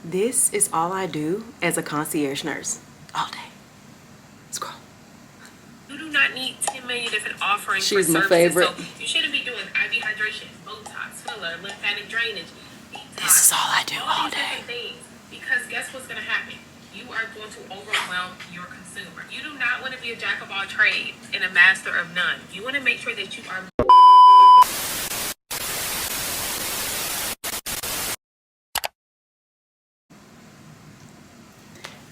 This is all I do as a concierge nurse. All day. Scroll. You do not need 10 million different offerings. She's for my services. favorite. So you shouldn't be doing IV hydration, Botox, filler, lymphatic drainage, detox. This is all I do all these day. different things. Because guess what's going to happen? You are going to overwhelm your consumer. You do not want to be a jack of all trades and a master of none. You want to make sure that you are.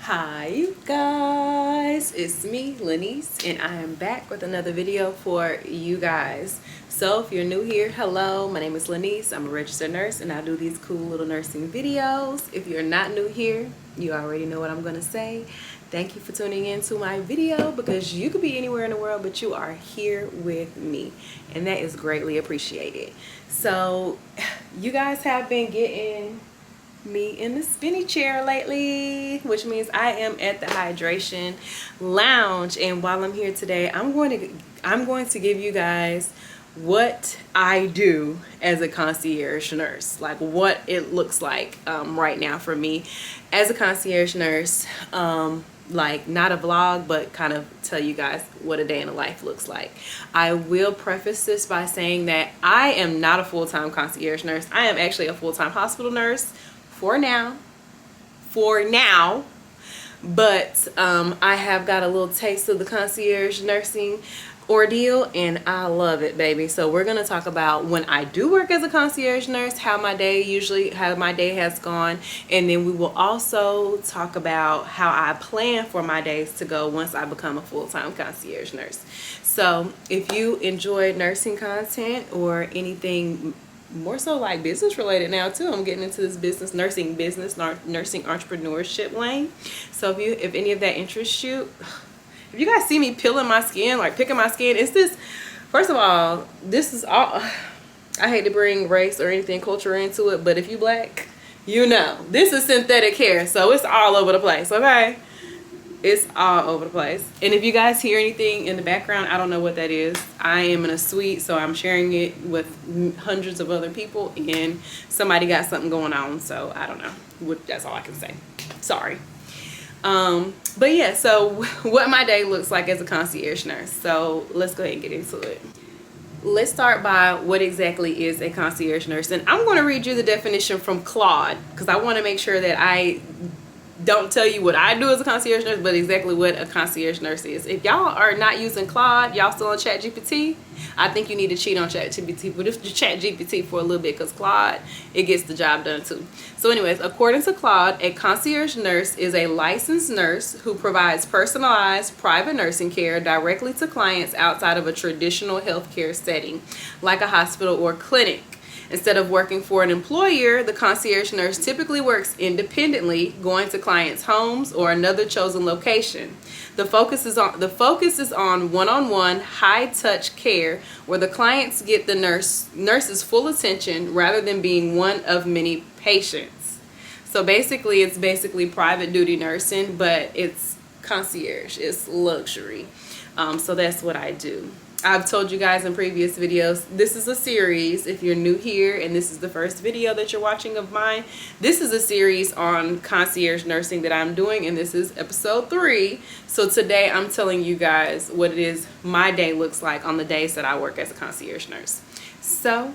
Hi you guys, it's me Lenice, and I am back with another video for you guys. So if you're new here, hello, my name is Lenice. I'm a registered nurse and I do these cool little nursing videos. If you're not new here, you already know what I'm gonna say. Thank you for tuning in to my video, because you could be anywhere in the world but you are here with me, and that is greatly appreciated. So you guys have been getting me in the spinny chair lately, which means I am at the hydration lounge. And while I'm here today, I'm going to give you guys what I do as a concierge nurse, like what it looks like right now for me as a concierge nurse. Like not a vlog, but kind of tell you guys what a day in the life looks like. I will preface this by saying that I am not a full-time concierge nurse. I am actually a full-time hospital nurse for now, but I have got a little taste of the concierge nursing ordeal and I love it, baby. So we're gonna talk about when I do work as a concierge nurse, how my day has gone, and then we will also talk about how I plan for my days to go once I become a full-time concierge nurse. So if you enjoy nursing content or anything more so like business related now too, I'm getting into this nursing entrepreneurship lane. So if any of that interests you, if you guys see me peeling my skin, like picking my skin, it's this, first of all, this is all, I hate to bring race or anything culture into it, but if you black, you know, this is synthetic hair, so it's all over the place, okay? It's all over the place. And if you guys hear anything in the background, I don't know what that is. I am in a suite, so I'm sharing it with hundreds of other people, and somebody got something going on, so I don't know. That's all I can say. Sorry. But yeah, so what my day looks like as a concierge nurse. So let's go ahead and get into it. Let's start by what exactly is a concierge nurse. And I'm going to read you the definition from Claude, because I want to make sure that I don't tell you what I do as a concierge nurse, but exactly what a concierge nurse is. If y'all are not using Claude, y'all still on ChatGPT, I think you need to cheat on ChatGPT, but just ChatGPT for a little bit, because Claude, it gets the job done too. So anyways, according to Claude, a concierge nurse is a licensed nurse who provides personalized private nursing care directly to clients outside of a traditional healthcare setting, like a hospital or clinic. Instead of working for an employer, the concierge nurse typically works independently, going to clients' homes or another chosen location. The focus is on one-on-one, high-touch care, where the clients get the nurse's full attention rather than being one of many patients. So basically, it's private duty nursing, but it's concierge. It's luxury. So that's what I do. I've told you guys in previous videos, this is a series. If you're new here and this is the first video that you're watching of mine, this is a series on concierge nursing that I'm doing, and this is episode 3. So today I'm telling you guys what it is my day looks like on the days that I work as a concierge nurse. So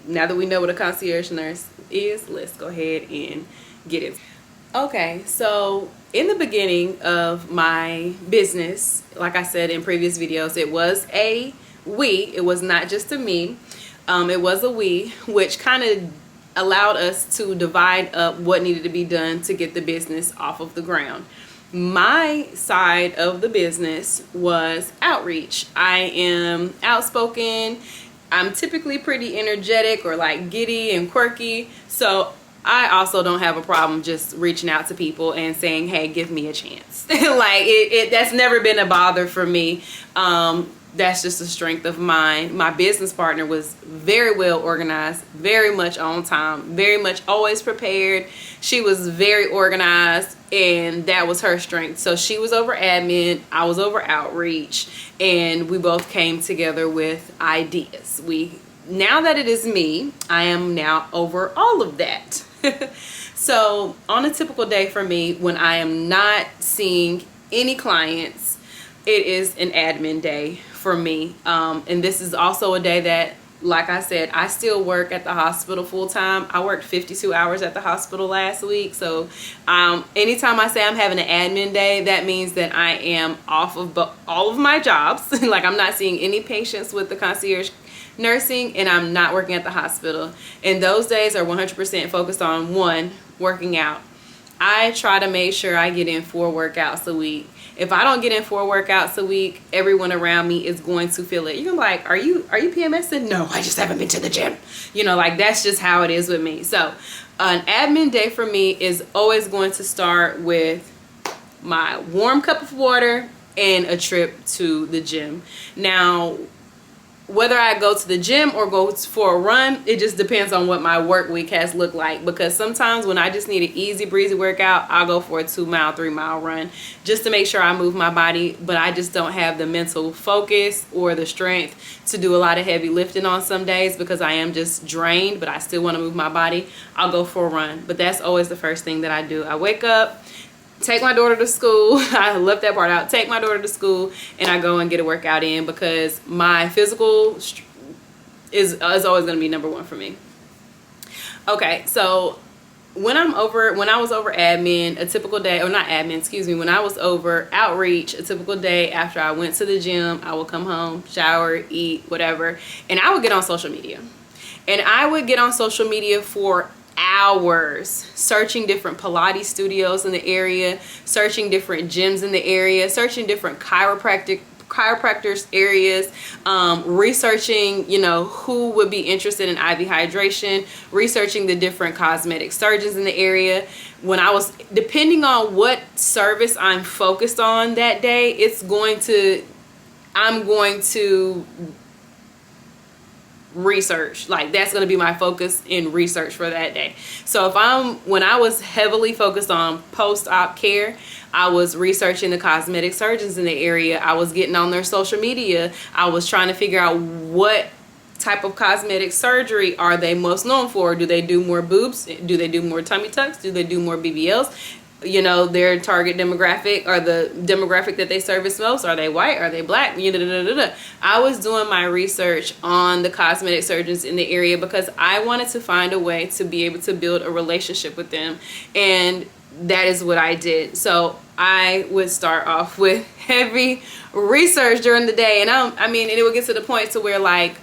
now that we know what a concierge nurse is, let's go ahead and get it. Okay, so in the beginning of my business, like I said in previous videos, it was a we. It was not just a me. It was a we, which kind of allowed us to divide up what needed to be done to get the business off of the ground. My side of the business was outreach. I am outspoken. I'm typically pretty energetic or like giddy and quirky. So I also don't have a problem just reaching out to people and saying, hey, give me a chance. Like that's never been a bother for me. That's just a strength of mine. My business partner was very well organized, very much on time, very much always prepared. She was very organized, and that was her strength. So she was over admin, I was over outreach, and we both came together with ideas. Now that it is me, I am now over all of that. So on a typical day for me, when I am not seeing any clients, it is an admin day for me. And this is also a day that, like I said, I still work at the hospital full time. I worked 52 hours at the hospital last week. So anytime I say I'm having an admin day, that means that I am off of all of my jobs. Like, I'm not seeing any patients with the concierge nursing, and I'm not working at the hospital. And those days are 100% focused on, one, working out. I try to make sure I get in 4 workouts a week. If I don't get in 4 workouts a week, everyone around me is going to feel it. You're like, are you PMSing? No, I just haven't been to the gym. Like, that's just how it is with me. So an admin day for me is always going to start with my warm cup of water and a trip to the gym. Now, whether I go to the gym or go for a run, it just depends on what my work week has looked like. Because sometimes when I just need an easy breezy workout, I'll go for a 2-mile, 3-mile run just to make sure I move my body. But I just don't have the mental focus or the strength to do a lot of heavy lifting on some days because I am just drained, but I still want to move my body. I'll go for a run. But that's always the first thing that I do. I wake up, take my daughter to school. I left that part out. Take my daughter to school, and I go and get a workout in because my physical is always going to be number one for me. Okay, so when I was over admin, a typical day, or not admin, excuse me, when I was over outreach, a typical day after I went to the gym, I would come home, shower, eat, whatever, and I would get on social media. And I would get on social media for hours, searching different Pilates studios in the area, searching different gyms in the area, searching different chiropractors areas, researching, who would be interested in IV hydration, researching the different cosmetic surgeons in the area. Depending on what service I'm focused on that day, I'm going to research. Like, that's going to be my focus in research for that day. So when I was heavily focused on post-op care, I was researching the cosmetic surgeons in the area. I was getting on their social media. I was trying to figure out what type of cosmetic surgery are they most known for. Do they do more boobs? Do they do more tummy tucks? Do they do more BBLs? Their target demographic, or the demographic that they service most. Are they white? Are they black? I was doing my research on the cosmetic surgeons in the area because I wanted to find a way to be able to build a relationship with them. And that is what I did. So I would start off with heavy research during the day. And and it would get to the point to where, like,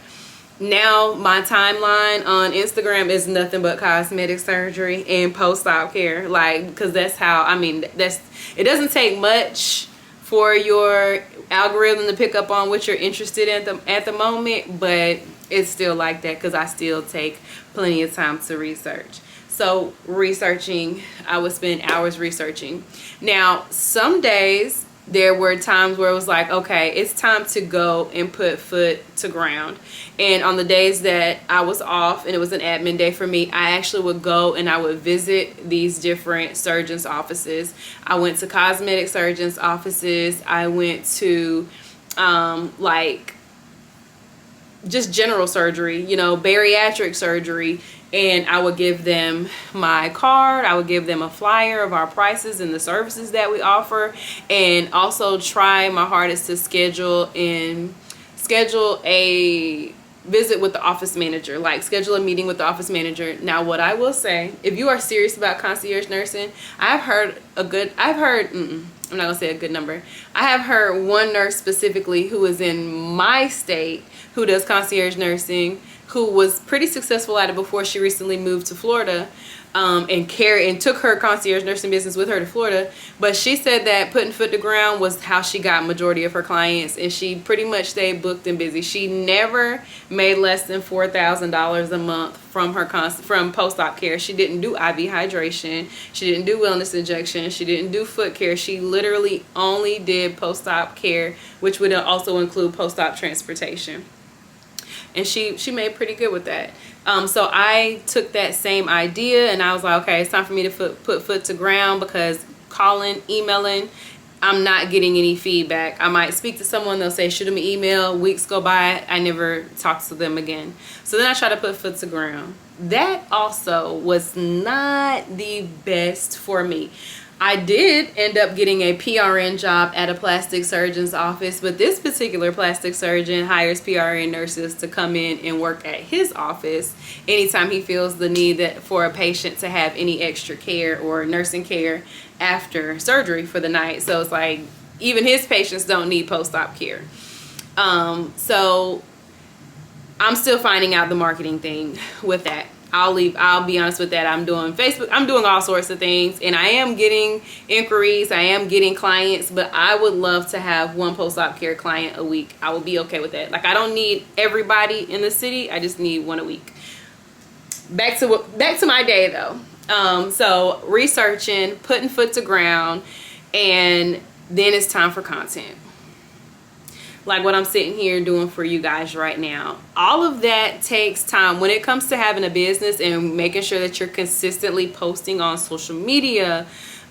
now my timeline on Instagram is nothing but cosmetic surgery and post-op care. Like, because that's how, it doesn't take much for your algorithm to pick up on what you're interested in at the moment, but it's still like that because I still take plenty of time to research. So researching, I would spend hours researching. Now, some days there were times where it was like, okay, it's time to go and put foot to ground. And on the days that I was off and it was an admin day for me, I actually would go and I would visit these different surgeons' offices. I went to cosmetic surgeons' offices. I went to just general surgery, bariatric surgery. And I would give them my card. I would give them a flyer of our prices and the services that we offer, and also try my hardest to schedule a visit with the office manager, like schedule a meeting with the office manager. Now, what I will say, if you are serious about concierge nursing, I'm not gonna say a good number. I have heard one nurse specifically who is in my state who does concierge nursing, who was pretty successful at it before she recently moved to Florida, and took her concierge nursing business with her to Florida. But she said that putting foot to ground was how she got majority of her clients, and she pretty much stayed booked and busy. She never made less than $4,000 a month from post-op care. She didn't do IV hydration. She didn't do wellness injections. She didn't do foot care. She literally only did post-op care, which would also include post-op transportation. And she made pretty good with that. So I took that same idea and I was like, okay, it's time for me to put foot to ground, because calling, emailing I'm not getting any feedback. I might speak to someone, they'll say shoot them an email, weeks go by, I never talk to them again. So then I try to put foot to ground. That also was not the best for me. I did end up getting a PRN job at a plastic surgeon's office, but this particular plastic surgeon hires PRN nurses to come in and work at his office anytime he feels the need for a patient to have any extra care or nursing care after surgery for the night. So it's like even his patients don't need post-op care. So I'm still finding out the marketing thing with that. I'll be honest with that. I'm doing Facebook. I'm doing all sorts of things, and I am getting inquiries. I am getting clients, but I would love to have one post-op care client a week. I would be okay with that. Like, I don't need everybody in the city. I just need one a week. Back to my day though. So researching, putting foot to ground, and then it's time for content. Like what I'm sitting here doing for you guys right now. All of that takes time. When it comes to having a business and making sure that you're consistently posting on social media,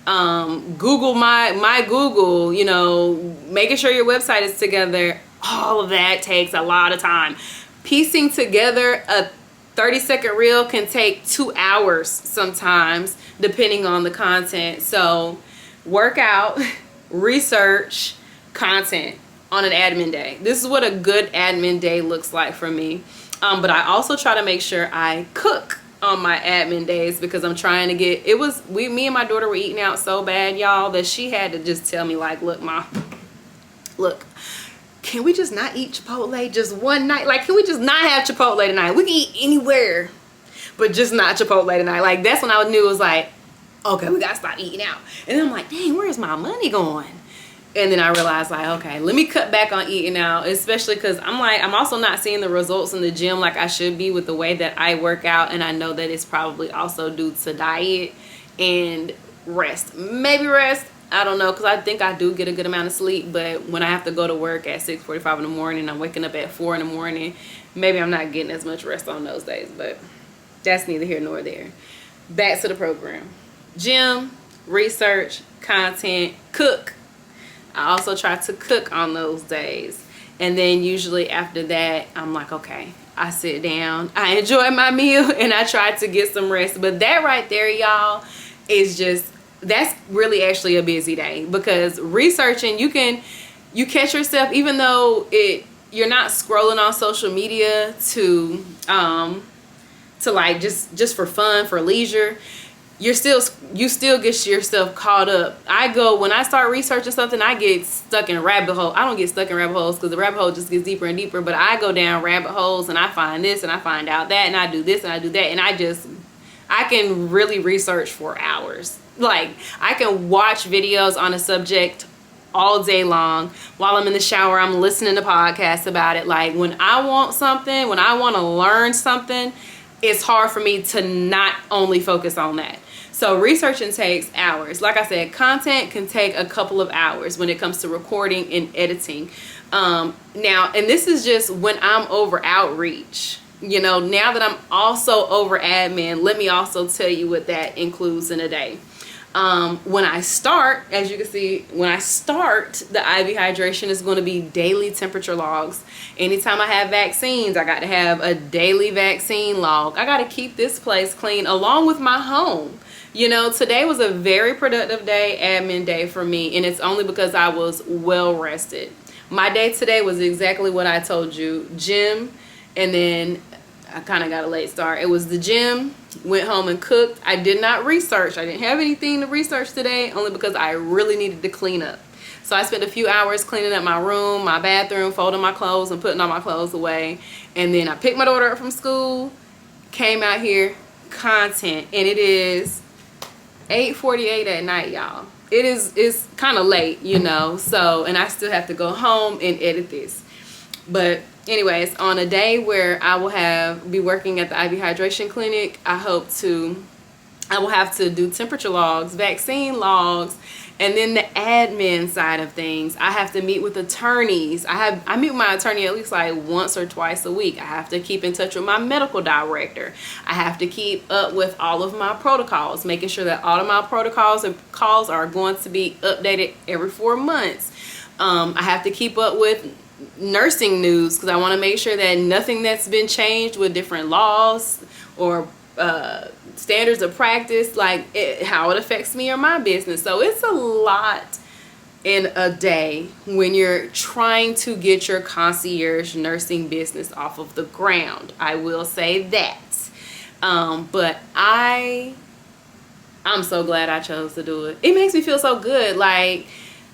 Google, my Google, you know, making sure your website is together, all of that takes a lot of time. Piecing together a 30-second reel can take 2 hours sometimes, depending on the content. So work out, research, content on an admin day. This is what a good admin day looks like for me. But I also try to make sure I cook on my admin days, because I'm trying to get, me and my daughter were eating out so bad, y'all, that she had to just tell me, like, look, Ma, look, can we just not eat Chipotle just one night? Like, can we just not have Chipotle tonight? We can eat anywhere, but just not Chipotle tonight. Like, that's when I knew it was like, okay, we gotta stop eating out. And then I'm like, dang, where's my money going? And then I realized, like, okay, let me cut back on eating out, especially because I'm also not seeing the results in the gym like I should be with the way that I work out. And I know that it's probably also due to diet and rest. Maybe rest, I don't know, because I think I do get a good amount of sleep. But when I have to go to work at 6:45 in the morning, I'm waking up at 4 in the morning, maybe I'm not getting as much rest on those days. But that's neither here nor there. Back to the program. Gym, research, content, cook. I also try to cook on those days. And then usually after that, I'm like, okay, I sit down, I enjoy my meal, and I try to get some rest. But that right there, y'all, is that's really actually a busy day, because researching, you catch yourself, even though you're not scrolling on social media to like just for fun, for leisure. You still get yourself caught up. When I start researching something, I get stuck in a rabbit hole. I don't get stuck in rabbit holes because the rabbit hole just gets deeper and deeper, but I go down rabbit holes and I find this and I find out that and I do this and I do that, and I can really research for hours. Like, I can watch videos on a subject all day long. While I'm in the shower, I'm listening to podcasts about it. Like, when I want to learn something, it's hard for me to not only focus on that. So researching takes hours. Like I said, content can take a couple of hours when it comes to recording and editing. Now, and this is just when I'm over outreach. You know, now that I'm also over admin, let me also tell you what that includes in a day. When I start, as you can see, the IV hydration is going to be daily temperature logs. Anytime I have vaccines, I got to have a daily vaccine log. I got to keep this place clean along with my home. You know, today was a very productive day, admin day for me, and it's only because I was well rested. My day today was exactly what I told you. Gym, and then I kind of got a late start. It was the gym, went home and cooked. I did not research. I didn't have anything to research today, only because I really needed to clean up. So I spent a few hours cleaning up my room, my bathroom, folding my clothes and putting all my clothes away. And then I picked my daughter up from school, came out here, content, and it is 8:48 at night, y'all. It's kind of late, you know, so, and I still have to go home and edit this. But anyways, on a day where I will be working at the IV hydration clinic, I hope to I will have to do temperature logs, vaccine logs, and then the admin side of things. I have to meet with attorneys. I meet with my attorney at least like once or twice a week. I have to keep in touch with my medical director. I have to keep up with all of my protocols, making sure that all of my protocols and calls are going to be updated every 4 months. I have to keep up with nursing news because I want to make sure that nothing that's been changed with different laws or standards of practice, like how it affects me or my business. So it's a lot in a day when you're trying to get your concierge nursing business off of the ground. I will say that. But I'm so glad I chose to do it. It makes me feel so good. Like,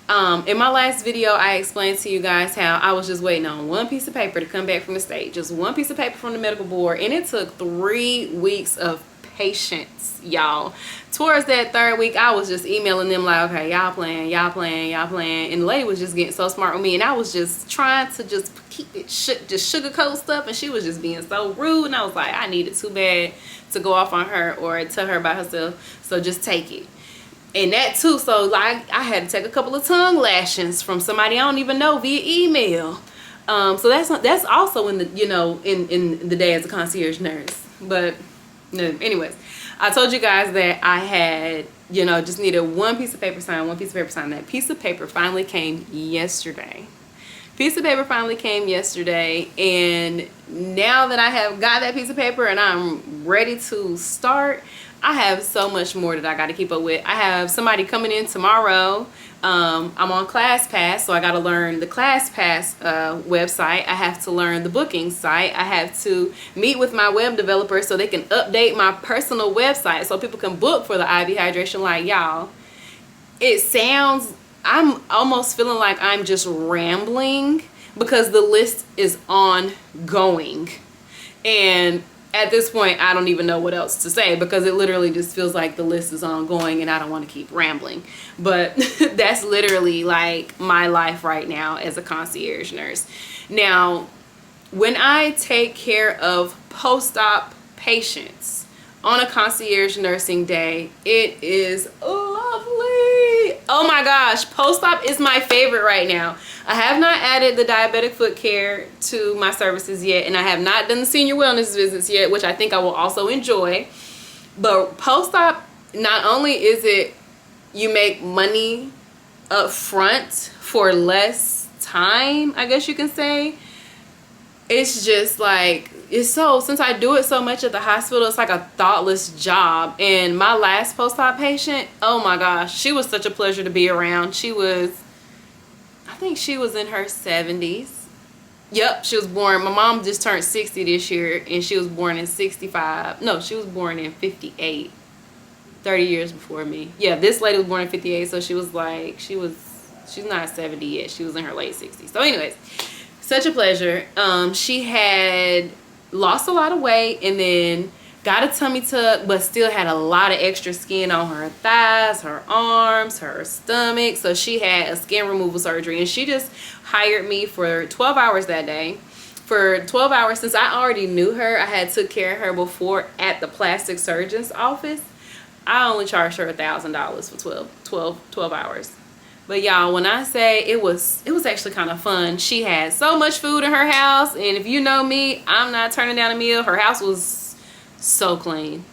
in my last video, I explained to you guys how I was just waiting on one piece of paper to come back from the state. Just one piece of paper from the medical board. And it took 3 weeks of patience, y'all. Towards that 3rd week, I was just emailing them like, okay, y'all playing. And the lady was just getting so smart with me. And I was just trying to just keep it, just sugarcoat stuff. And she was just being so rude. And I was like, I needed too bad to go off on her or tell her about herself. So just take it. And that too, so like I had to take a couple of tongue lashings from somebody I don't even know via email. So that's also in the, you know, in the day as a concierge nurse. But no, anyways, I told you guys that I had, you know, just needed one piece of paper signed. That piece of paper finally came yesterday. And now that I have got that piece of paper and I'm ready to start, I have so much more that I got to keep up with. I have somebody coming in tomorrow. I'm on ClassPass, so I got to learn the ClassPass website. I have to learn the booking site. I have to meet with my web developer so they can update my personal website so people can book for the IV hydration. Like, y'all, it sounds, I'm almost feeling like I'm just rambling because the list is ongoing. And at this point, I don't even know what else to say because it literally just feels like the list is ongoing and I don't want to keep rambling. But that's literally like my life right now as a concierge nurse. Now, when I take care of post-op patients on a concierge nursing day, it is lovely. Oh my gosh, post-op is my favorite right now. I have not added the diabetic foot care to my services yet, and I have not done the senior wellness visits yet, which I think I will also enjoy. But post-op, not only is it you make money up front for less time, I guess you can say, it's just like, it's so, since I do it so much at the hospital, it's like a thoughtless job. And my last post-op patient, oh my gosh, she was such a pleasure to be around. She was, I think she was in her 70s. Yep, she was born, my mom just turned 60 this year, and she was born in 65. No, she was born in 58. 30 years before me. Yeah, this lady was born in 58, so she was like, she's not 70 yet. She was in her late 60s. So anyways, such a pleasure. She had lost a lot of weight and then got a tummy tuck, but still had a lot of extra skin on her thighs, her arms, her stomach. So she had a skin removal surgery, and she just hired me for 12 hours that day. For 12 hours, since I already knew her, I had took care of her before at the plastic surgeon's office. I only charged her $1,000 for 12 hours. But y'all, when I say it was actually kind of fun. She had so much food in her house, and if you know me, I'm not turning down a meal. Her house was so clean,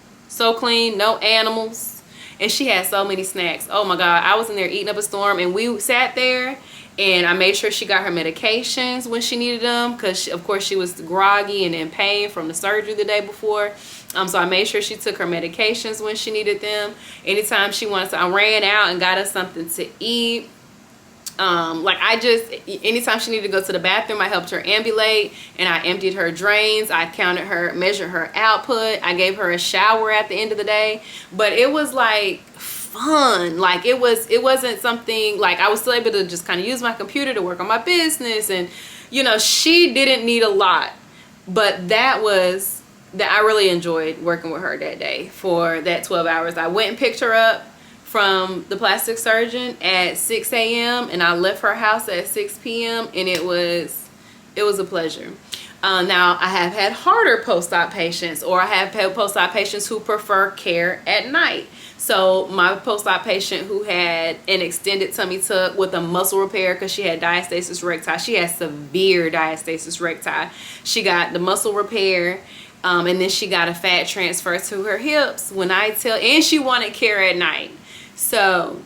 no animals, and she had so many snacks. Oh my God, I was in there eating up a storm, and we sat there, and I made sure she got her medications when she needed them, because of course she was groggy and in pain from the surgery the day before. So I made sure she took her medications when she needed them. Anytime she wanted to, I ran out and got her something to eat. Anytime she needed to go to the bathroom, I helped her ambulate, and I emptied her drains. I counted her, measured her output. I gave her a shower at the end of the day. But it was like fun. Like it wasn't something, like I was still able to just kind of use my computer to work on my business, and you know, she didn't need a lot, but that I really enjoyed working with her that day for that 12 hours. I went and picked her up from the plastic surgeon at 6 a.m. and I left her house at 6 p.m. and it was a pleasure. Now, I have had harder post-op patients, or I have had post-op patients who prefer care at night. So my post-op patient who had an extended tummy tuck with a muscle repair because she had diastasis recti. She has severe diastasis recti. She got the muscle repair, and then she got a fat transfer to her hips. And she wanted care at night. So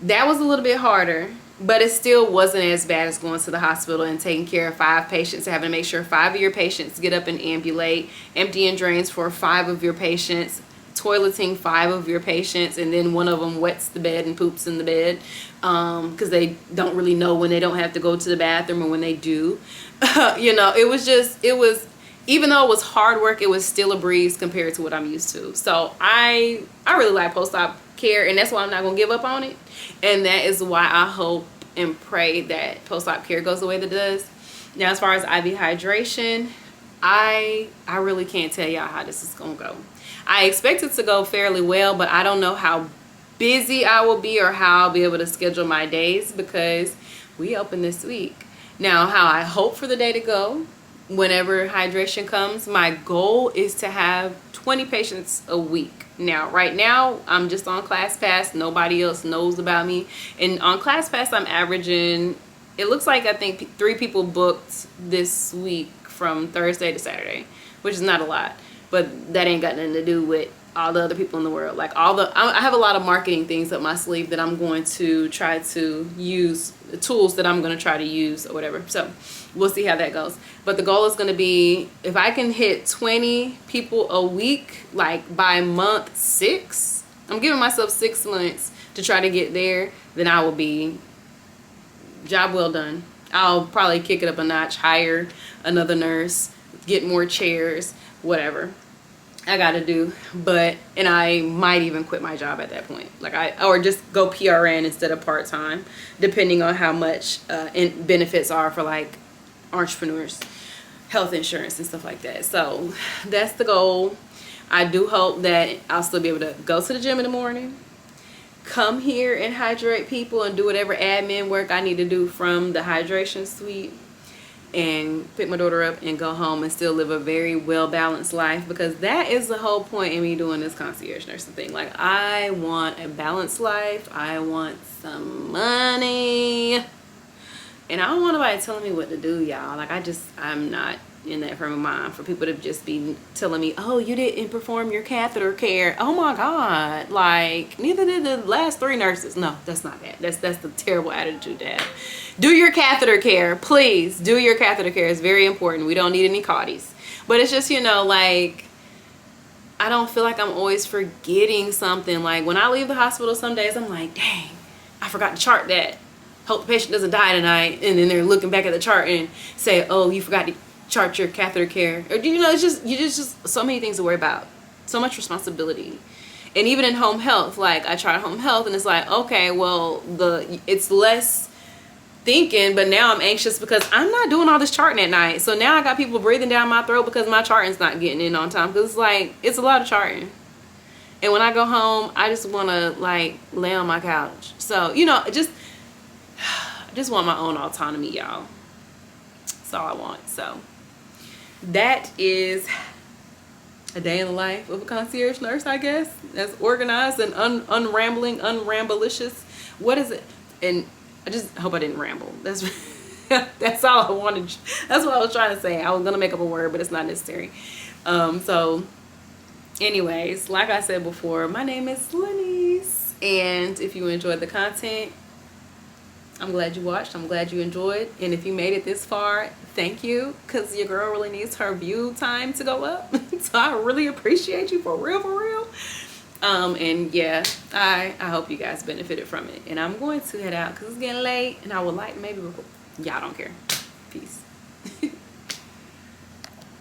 that was a little bit harder. But it still wasn't as bad as going to the hospital and taking care of 5 patients, having to make sure 5 of your patients get up and ambulate, emptying drains for 5 of your patients, toileting 5 of your patients, and then one of them wets the bed and poops in the bed because they don't really know when they don't have to go to the bathroom or when they do. You know, it was even though it was hard work, it was still a breeze compared to what I'm used to. So I really like post-op care, and that's why I'm not going to give up on it. And that is why I hope and pray that post-op care goes the way that it does. Now, as far as IV hydration, I really can't tell y'all how this is going to go. I expect it to go fairly well, but I don't know how busy I will be or how I'll be able to schedule my days because we open this week. Now, how I hope for the day to go, whenever hydration comes, my goal is to have 20 patients a week. Now, right now, I'm just on ClassPass. Nobody else knows about me. And on ClassPass, I'm averaging, it looks like I think 3 people booked this week from Thursday to Saturday, which is not a lot. But that ain't got nothing to do with all the other people in the world. Like I have a lot of marketing things up my sleeve that I'm going to try to use, the tools that I'm going to try to use or whatever. So we'll see how that goes. But the goal is going to be, if I can hit 20 people a week, like by month 6, I'm giving myself 6 months to try to get there, then I will be job well done. I'll probably kick it up a notch, hire another nurse, get more chairs, whatever I gotta do. And I might even quit my job at that point, or just go PRN instead of part-time, depending on how much benefits are for like entrepreneurs, health insurance and stuff like that. So that's the goal. I do hope that I'll still be able to go to the gym in the morning, come here and hydrate people and do whatever admin work I need to do from the hydration suite, and pick my daughter up and go home and still live a very well-balanced life, because that is the whole point in me doing this concierge nursing thing. Like, I want a balanced life. I want some money. And I don't want nobody telling me what to do, y'all. Like, I'm not in that frame of mind for people to just be telling me, oh, you didn't perform your catheter care. Oh my God. Like, neither did the last 3 nurses. No, that's not that. That's the terrible attitude to have. Do your catheter care. Please do your catheter care. It's very important. We don't need any cauties. But it's just, like, I don't feel like I'm always forgetting something. Like, when I leave the hospital some days, I'm like, dang, I forgot to chart that. Hope the patient doesn't die tonight. And then they're looking back at the chart and say, oh, you forgot to chart your catheter care. Or, it's just so many things to worry about. So much responsibility. And even in home health, like, I tried home health and it's like, okay, well, it's less thinking, but now I'm anxious because I'm not doing all this charting at night. So now I got people breathing down my throat because my charting's not getting in on time. Because it's a lot of charting. And when I go home, I just want to like lay on my couch. So, I just want my own autonomy, y'all. That's all I want. So that is a day in the life of a concierge nurse, I guess. That's organized and unramblicious. What is it? And I just hope I didn't ramble. That's all I wanted. That's what I was trying to say. I was gonna make up a word, but it's not necessary. So anyways, like I said before, my name is Lenice, and if you enjoyed the content, I'm glad you watched. I'm glad you enjoyed. And if you made it this far, thank you, because your girl really needs her view time to go up. So I really appreciate you, for real. And yeah, I hope you guys benefited from it. And I'm going to head out because it's getting late, and I would like maybe record. Y'all don't care. Peace.